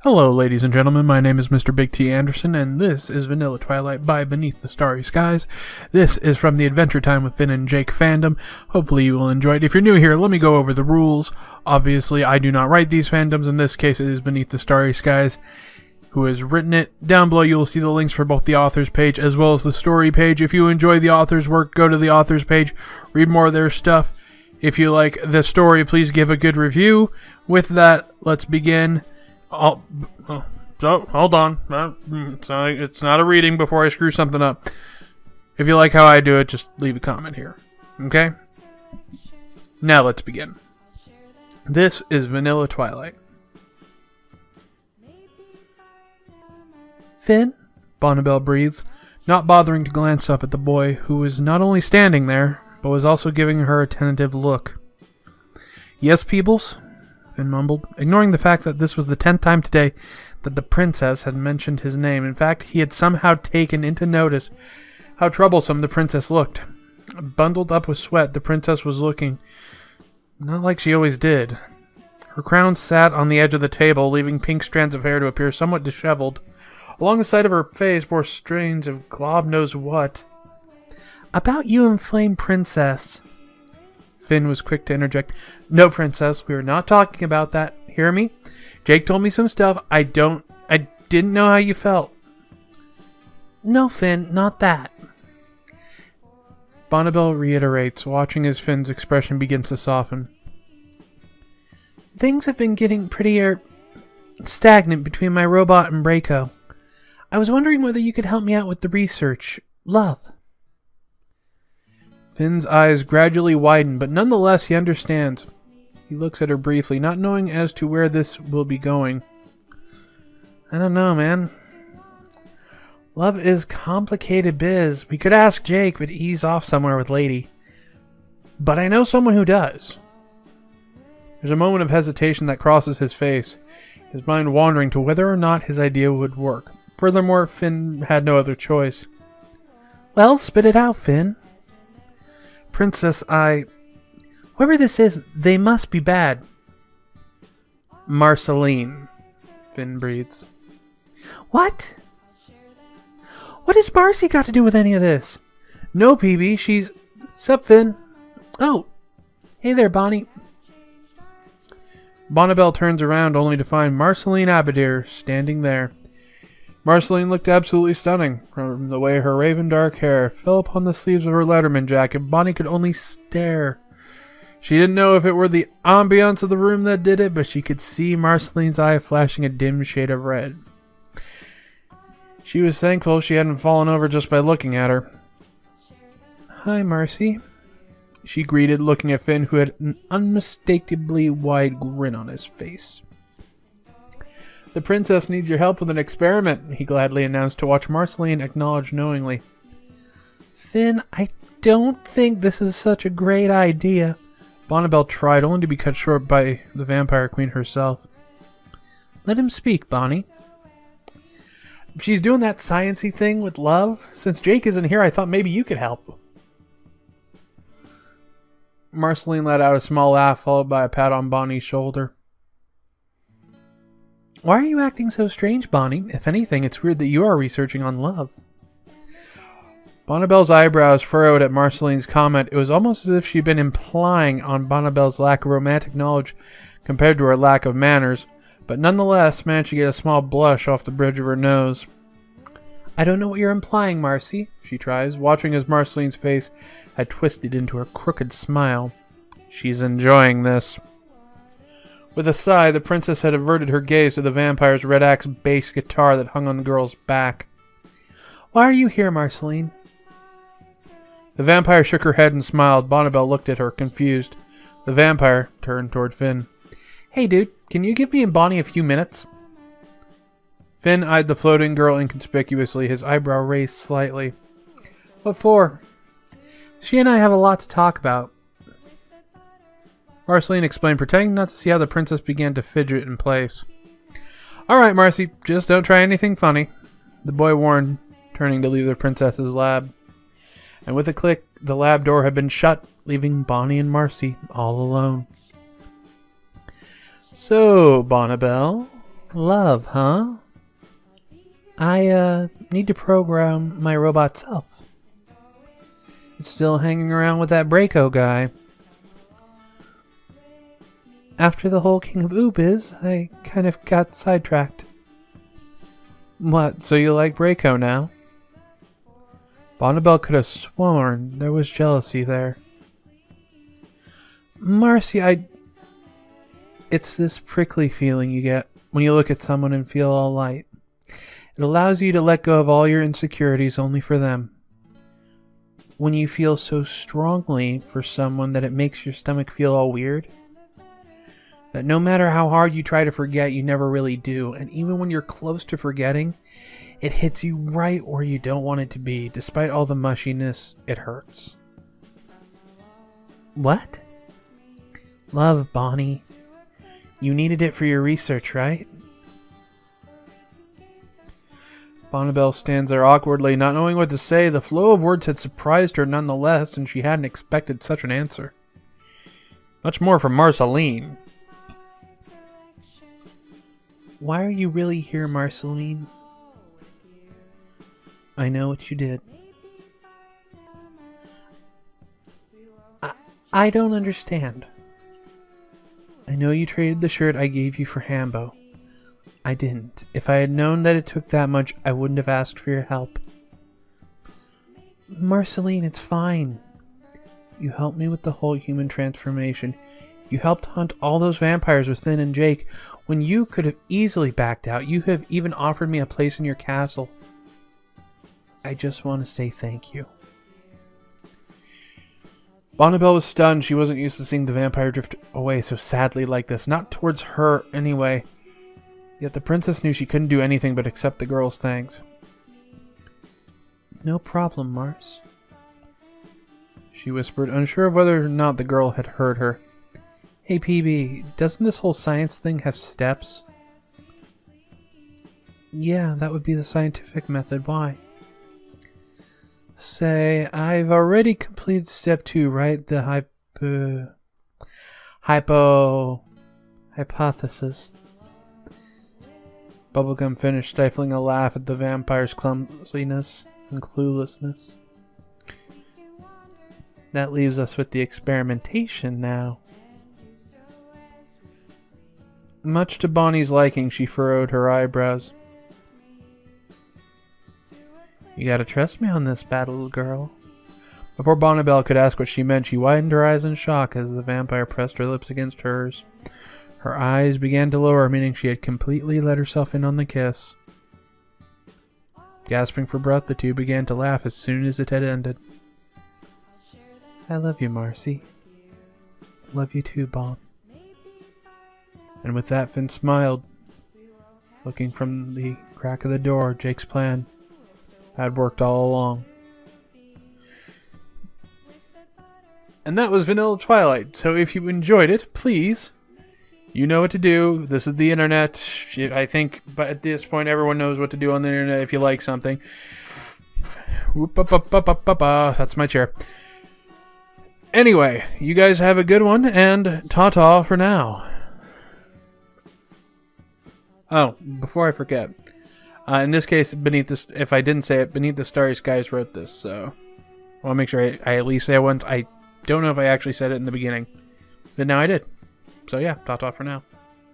Hello, ladies and gentlemen. My name is Mr. Big T. Anderson, and this is Vanilla Twilight by Beneath the Starry Skies. This is from the Adventure Time with Finn and Jake fandom. Hopefully you will enjoy it. If you're new here, let me go over the rules. Obviously, I do not write these fandoms. In this case, it is Beneath the Starry Skies who has written it. Down below, you will see the links for both the author's page as well as the story page. If you enjoy the author's work, go to the author's page, read more of their stuff. If you like the story, please give a good review. With that, let's begin. So, hold on. It's not a reading before I screw something up. If you like how I do it, just leave a comment here. Okay? Now let's begin. This is Vanilla Twilight. Finn? Bonnabelle breathes, not bothering to glance up at the boy, who was not only standing there, but was also giving her a tentative look. Yes, Peebles? Finn mumbled, ignoring the fact that this was the 10th time today that the princess had mentioned his name. In fact, he had somehow taken into notice how troublesome the princess looked. Bundled up with sweat, the princess was looking not like she always did. Her crown sat on the edge of the table, leaving pink strands of hair to appear somewhat disheveled. Along the side of her face bore strains of glob knows what. About you and Flame Princess. Finn was quick to interject. No, princess, we are not talking about that. Hear me? Jake told me some stuff. I didn't know how you felt. No, Finn, not that. Bonnabelle reiterates, watching as Finn's expression begins to soften. Things have been getting pretty stagnant between my robot and Braco. I was wondering whether you could help me out with the research. Love. Finn's eyes gradually widen, but nonetheless he understands. He looks at her briefly, not knowing as to where this will be going. I don't know, man. Love is complicated biz. We could ask Jake, but he's off somewhere with Lady. But I know someone who does. There's a moment of hesitation that crosses his face, his mind wandering to whether or not his idea would work. Furthermore, Finn had no other choice. Well, spit it out, Finn. Princess, whoever this is, they must be bad. Marceline, Finn breathes. What? What has Marcy got to do with any of this? No, PB, she's... Sup, Finn? Oh, hey there, Bonnie. Bonnabelle turns around only to find Marceline Abadir standing there. Marceline looked absolutely stunning. From the way her raven dark hair fell upon the sleeves of her letterman jacket, Bonnie could only stare. She didn't know if it were the ambiance of the room that did it, but she could see Marceline's eye flashing a dim shade of red. She was thankful she hadn't fallen over just by looking at her. Hi, Marcy, she greeted, looking at Finn, who had an unmistakably wide grin on his face. The princess needs your help with an experiment, he gladly announced, to watch Marceline acknowledge knowingly. Finn, I don't think this is such a great idea. Bonnabelle tried, only to be cut short by the vampire queen herself. Let him speak, Bonnie. She's doing that science-y thing with love. Since Jake isn't here, I thought maybe you could help. Marceline let out a small laugh, followed by a pat on Bonnie's shoulder. Why are you acting so strange, Bonnie? If anything, it's weird that you are researching on love. Bonnabelle's eyebrows furrowed at Marceline's comment. It was almost as if she'd been implying on Bonnabelle's lack of romantic knowledge compared to her lack of manners, but nonetheless managed to get a small blush off the bridge of her nose. I don't know what you're implying, Marcy, she tries, watching as Marceline's face had twisted into a crooked smile. She's enjoying this. With a sigh, the princess had averted her gaze to the vampire's red axe bass guitar that hung on the girl's back. Why are you here, Marceline? The vampire shook her head and smiled. Bonnabelle looked at her, confused. The vampire turned toward Finn. Hey, dude, can you give me and Bonnie a few minutes? Finn eyed the floating girl inconspicuously, his eyebrow raised slightly. What for? She and I have a lot to talk about. Marceline explained, pretending not to see how the princess began to fidget in place. All right, Marcy, just don't try anything funny, the boy warned, turning to leave the princess's lab. And with a click, the lab door had been shut, leaving Bonnie and Marcy all alone. So, Bonnabelle, Love, huh? I need to program my robot self. It's still hanging around with that Braco guy. After the whole King of Oob I kind of got sidetracked. What, so you like Braco now? Bonnabelle could have sworn there was jealousy there. Marcy, It's this prickly feeling you get when you look at someone and feel all light. It allows you to let go of all your insecurities only for them. When you feel so strongly for someone that it makes your stomach feel all weird. That no matter how hard you try to forget, you never really do. And even when you're close to forgetting, it hits you right where you don't want it to be. Despite all the mushiness, it hurts. What? Love, Bonnie. You needed it for your research, right? Bonnabelle stands there awkwardly, not knowing what to say. The flow of words had surprised her nonetheless, and she hadn't expected such an answer. Much more from Marceline. Why are you really here, Marceline? I know what you did. I don't understand. I know you traded the shirt I gave you for Hambo. I didn't. If I had known that it took that much, I wouldn't have asked for your help. Marceline, it's fine. You helped me with the whole human transformation. You helped hunt all those vampires with Finn and Jake when you could have easily backed out. You have even offered me a place in your castle. I just want to say thank you. Bonnabelle was stunned. She wasn't used to seeing the vampire drift away so sadly like this. Not towards her, anyway. Yet the princess knew she couldn't do anything but accept the girl's thanks. No problem, Mars. She whispered, unsure of whether or not the girl had heard her. Hey, PB, doesn't this whole science thing have steps? Yeah, that would be the scientific method. Why? Say, I've already completed step 2, right? The hypothesis. Bubblegum finished, stifling a laugh at the vampire's clumsiness and cluelessness. That leaves us with the experimentation now. Much to Bonnie's liking, she furrowed her eyebrows. You gotta trust me on this, bad little girl. Before Bonnabelle could ask what she meant, she widened her eyes in shock as the vampire pressed her lips against hers. Her eyes began to lower, meaning she had completely let herself in on the kiss. Gasping for breath, the two began to laugh as soon as it had ended. I love you, Marcy. Love you too, Bon. And with that, Finn smiled. Looking from the crack of the door, Jake's plan had worked all along. And that was Vanilla Twilight. So if you enjoyed it, please, you know what to do. This is the internet. I think but at this point everyone knows what to do on the internet if you like something. That's my chair. Anyway, you guys have a good one, and ta-ta for now. Oh, before I forget. In this case, if I didn't say it, Beneath the Starry Skies wrote this, so I want to make sure I at least say it once. I don't know if I actually said it in the beginning, but now I did. So yeah, ta-ta for now.